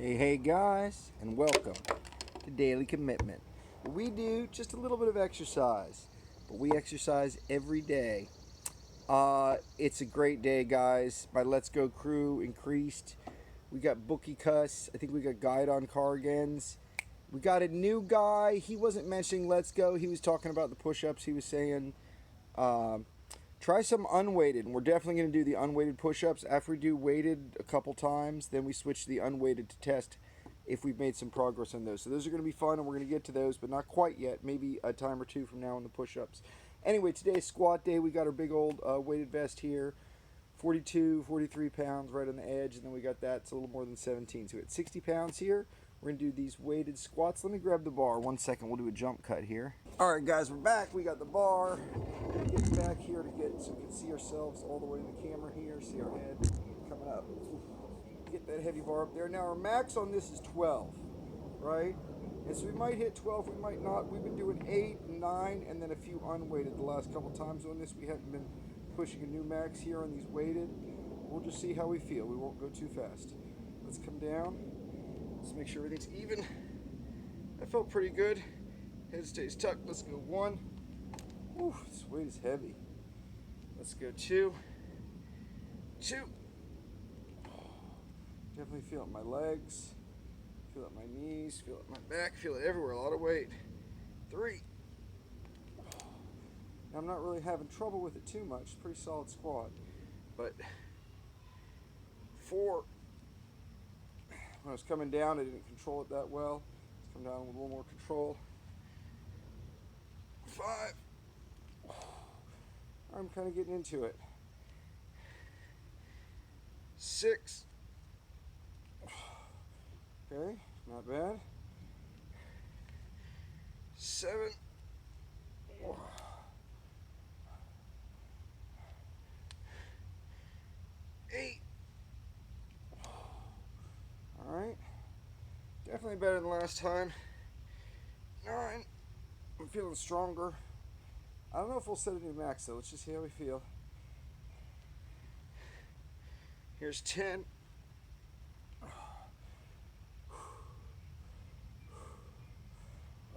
Hey guys, and welcome to Daily Commitment. We do just a little bit of exercise, but we exercise every day. It's a great day, guys. My Let's Go crew increased. We got Bookie Cuss. I think we got Guide on Cargans. We got a new guy. He wasn't mentioning Let's Go. He was talking about the push-ups. He was saying try some unweighted, and we're definitely going to do the unweighted push-ups. After we do weighted a couple times, then we switch to the unweighted to test if we've made some progress on those. So those are going to be fun, and we're going to get to those, but not quite yet. Maybe a time or two from now on the push-ups. Anyway, today's squat day. We got our big old weighted vest here. 42, 43 pounds right on the edge, and then we got that. It's a little more than 17. So we got 60 pounds here. We're going to do these weighted squats. Let me grab the bar. 1 second. We'll do a jump cut here. All right, guys, we're back. We got the bar. Get back here to get so we can see ourselves all the way in the camera here. See our head coming up. Get that heavy bar up there. Now, our max on this is 12, right? And so we might hit 12. We might not. We've been doing 8, 9, and then a few unweighted the last couple times on this. We haven't been pushing a new max here on these weighted. We'll just see how we feel. We won't go too fast. Let's come down. Let's make sure everything's even. That felt pretty good. Head stays tucked. Let's go 1. Ooh, this weight is heavy. Let's go 2. 2. Definitely feel it in my legs. Feel it in my knees. Feel it in my back. Feel it everywhere. A lot of weight. 3. Now, I'm not really having trouble with it too much. It's a pretty solid squat. But 4. When I was coming down, I didn't control it that well. Let's come down with a little more control. 5. I'm kind of getting into it. 6. Okay, not bad. 7. 8. Alright. Definitely better than last time. 9. I'm feeling stronger. I don't know if we'll set a new max though. Let's just see how we feel. Here's 10.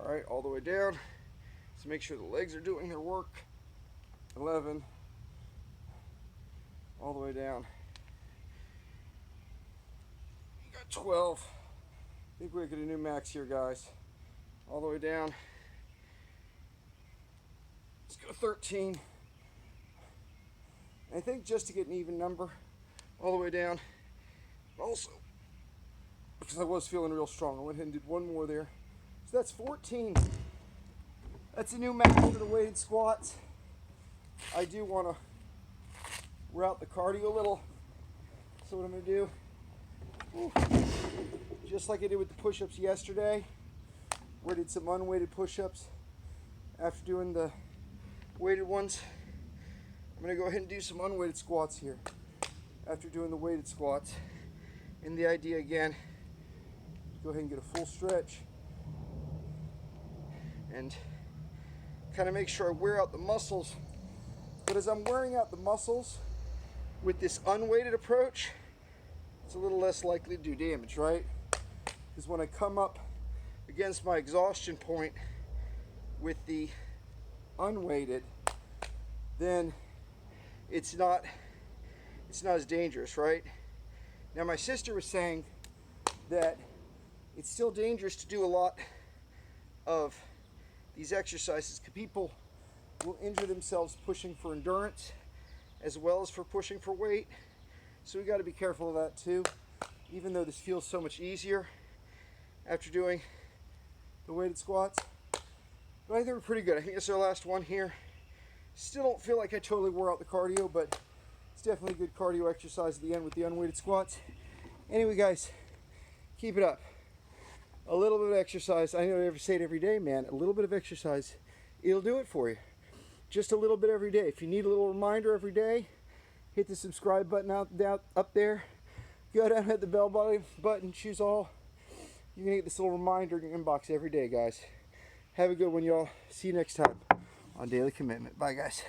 Alright, all the way down. Let's make sure the legs are doing their work. 11. All the way down. 12. I think we're getting a new max here, guys. All the way down. Let's go 13. I think just to get an even number, all the way down. Also, because I was feeling real strong, I went ahead and did 1 more there. So that's 14. That's a new max for the weighted squats. I do want to route the cardio a little. So what I'm going to do, just like I did with the push-ups yesterday, where I did some unweighted push-ups after doing the weighted ones. I'm going to go ahead and do some unweighted squats here after doing the weighted squats. And the idea again, go ahead and get a full stretch and kind of make sure I wear out the muscles. But as I'm wearing out the muscles with this unweighted approach, it's a little less likely to do damage, right? Because when I come up against my exhaustion point with the unweighted, then it's not as dangerous, right? Now, my sister was saying that it's still dangerous to do a lot of these exercises because people will injure themselves pushing for endurance as well as for pushing for weight. So we got to be careful of that too, even though this feels so much easier after doing the weighted squats. But I think we're pretty good. I think it's our last one here. Still don't feel like I totally wore out the cardio, but it's definitely a good cardio exercise at the end with the unweighted squats. Anyway, guys, keep it up. A little bit of exercise. I know I never say it every day, man. A little bit of exercise, it'll do it for you. Just a little bit every day. If you need a little reminder every day, hit the subscribe button up there. Go down, hit the bell button, choose all. You can get this little reminder in your inbox every day, guys. Have a good one, y'all. See you next time on Daily Commitment. Bye, guys.